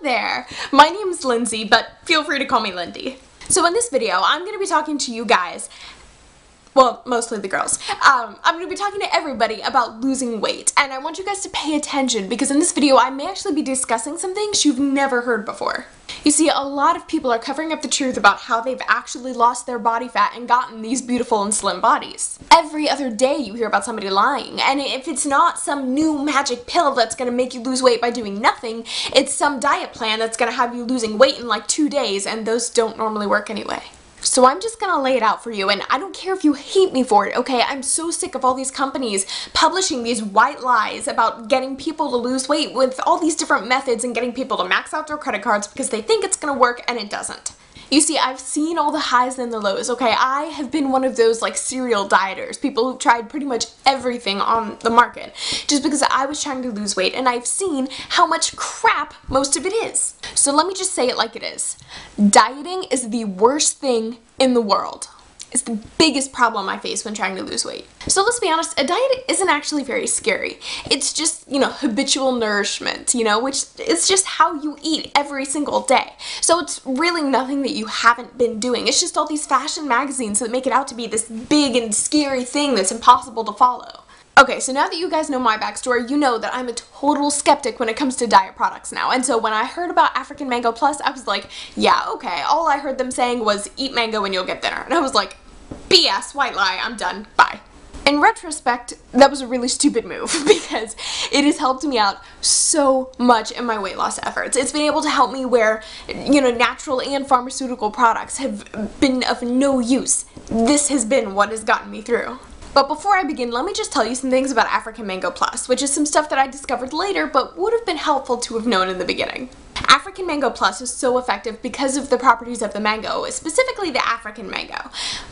there! My name is Lindsay, but feel free to call me Lindy. So in this video, I'm going to be talking to you guys, well, mostly the girls. I'm going to be talking to everybody about losing weight, and I want you guys to pay attention because in this video I may actually be discussing some things you've never heard before. You see, a lot of people are covering up the truth about how they've actually lost their body fat and gotten these beautiful and slim bodies. Every other day you hear about somebody lying, and if it's not some new magic pill that's going to make you lose weight by doing nothing, it's some diet plan that's going to have you losing weight in like 2 days, and those don't normally work anyway. So I'm just gonna lay it out for you, and I don't care if you hate me for it, okay? I'm so sick of all these companies publishing these white lies about getting people to lose weight with all these different methods and getting people to max out their credit cards because they think it's gonna work and it doesn't. You see, I've seen all the highs and the lows, okay? I have been one of those like serial dieters, people who've tried pretty much everything on the market just because I was trying to lose weight, and I've seen how much crap most of it is. So let me just say it like it is. Dieting is the worst thing in the world. It's the biggest problem I face when trying to lose weight. So let's be honest, a diet isn't actually very scary. It's just, habitual nourishment, which is just how you eat every single day. So it's really nothing that you haven't been doing. It's just all these fashion magazines that make it out to be this big and scary thing that's impossible to follow. Okay, so now that you guys know my backstory, you know that I'm a total skeptic when it comes to diet products now. And so when I heard about African Mango Plus, I was like, yeah, okay, all I heard them saying was eat mango and you'll get thinner. And I was like, BS, white lie, I'm done, bye. In retrospect, that was a really stupid move because it has helped me out so much in my weight loss efforts. It's been able to help me where, natural and pharmaceutical products have been of no use. This has been what has gotten me through. But before I begin, let me just tell you some things about African Mango Plus, which is some stuff that I discovered later but would have been helpful to have known in the beginning. African Mango Plus is so effective because of the properties of the mango, specifically the African mango.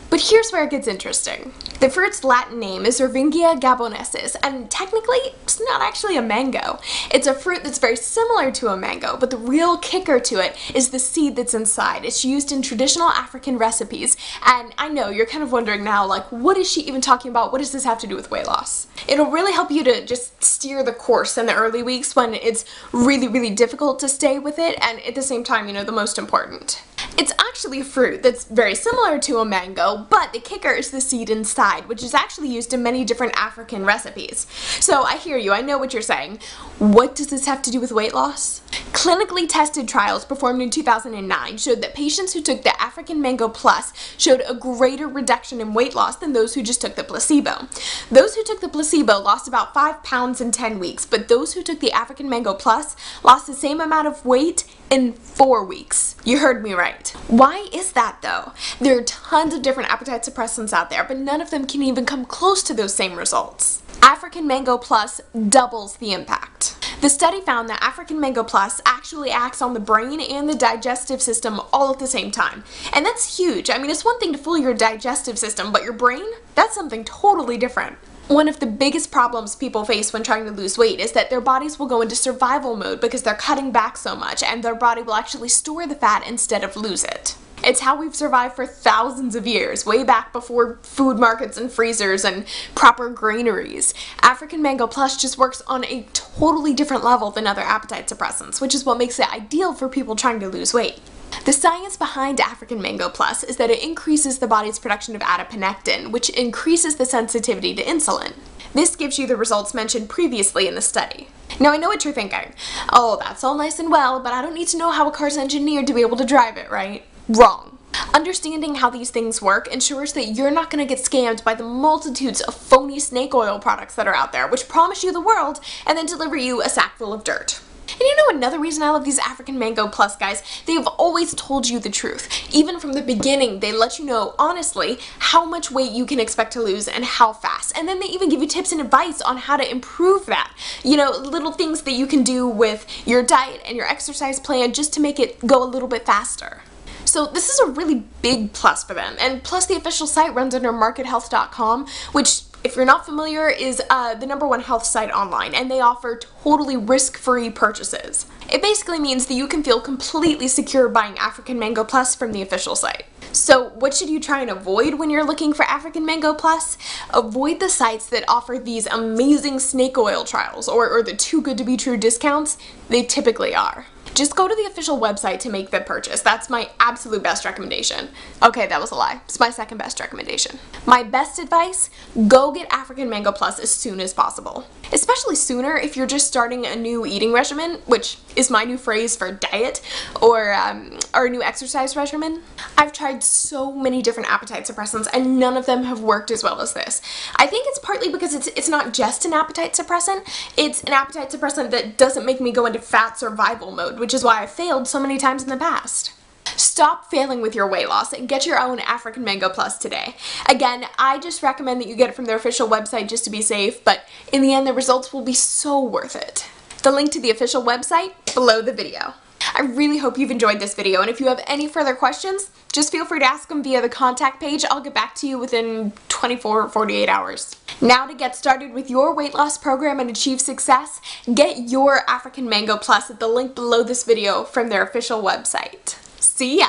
But here's where it gets interesting. The fruit's Latin name is Ervingia gaboensis, and technically it's not actually a mango. It's a fruit that's very similar to a mango, but the real kicker to it is the seed that's inside. It's used in traditional African recipes, and I know you're kind of wondering now, like, what is she even talking about? What does this have to do with weight loss? It'll really help you to just steer the course in the early weeks when it's really, really difficult to stay with it, and at the same time, the most important. It's actually a fruit that's very similar to a mango, but the kicker is the seed inside, which is actually used in many different African recipes. So I hear you, I know what you're saying. What does this have to do with weight loss? Clinically tested trials performed in 2009 showed that patients who took the African Mango Plus showed a greater reduction in weight loss than those who just took the placebo. Those who took the placebo lost about 5 pounds in 10 weeks, but those who took the African Mango Plus lost the same amount of weight in 4 weeks. You heard me right. Why is that though? There are tons of different appetite suppressants out there, but none of them can even come close to those same results. African Mango Plus doubles the impact. The study found that African Mango Plus actually acts on the brain and the digestive system all at the same time. And that's huge. I mean, it's one thing to fool your digestive system, but your brain? That's something totally different. One of the biggest problems people face when trying to lose weight is that their bodies will go into survival mode because they're cutting back so much, and their body will actually store the fat instead of lose it. It's how we've survived for thousands of years, way back before food markets and freezers and proper granaries. African Mango Plus just works on a totally different level than other appetite suppressants, which is what makes it ideal for people trying to lose weight. The science behind African Mango Plus is that it increases the body's production of adiponectin, which increases the sensitivity to insulin. This gives you the results mentioned previously in the study. Now I know what you're thinking. Oh, that's all nice and well, but I don't need to know how a car's engineered to be able to drive it, right? Wrong. Understanding how these things work ensures that you're not going to get scammed by the multitudes of phony snake oil products that are out there, which promise you the world and then deliver you a sack full of dirt. And another reason I love these African Mango Plus guys, they've always told you the truth. Even from the beginning, they let you know, honestly, how much weight you can expect to lose and how fast. And then they even give you tips and advice on how to improve that. Little things that you can do with your diet and your exercise plan just to make it go a little bit faster. So this is a really big plus for them. And plus the official site runs under markethealth.com, which, if you're not familiar, is the #1 health site online, and they offer totally risk-free purchases. It basically means that you can feel completely secure buying African Mango Plus from the official site. So what should you try and avoid when you're looking for African Mango Plus? Avoid the sites that offer these amazing snake oil trials or the too good to be true discounts they typically are. just go to the official website to make the purchase. That's my absolute best recommendation. Okay, that was a lie. It's my second best recommendation. My best advice, go get African Mango Plus as soon as possible. Especially sooner if you're just starting a new eating regimen, which is my new phrase for diet, or a new exercise regimen. I've tried so many different appetite suppressants and none of them have worked as well as this. I think it's partly because it's not just an appetite suppressant, it's an appetite suppressant that doesn't make me go into fat survival mode, which is why I failed so many times in the past. Stop failing with your weight loss and get your own African Mango Plus today. Again, I just recommend that you get it from their official website just to be safe, but in the end the results will be so worth it. The link to the official website below the video. I really hope you've enjoyed this video, and if you have any further questions, just feel free to ask them via the contact page. I'll get back to you within 24 or 48 hours. Now to get started with your weight loss program and achieve success, get your African Mango Plus at the link below this video from their official website. See ya!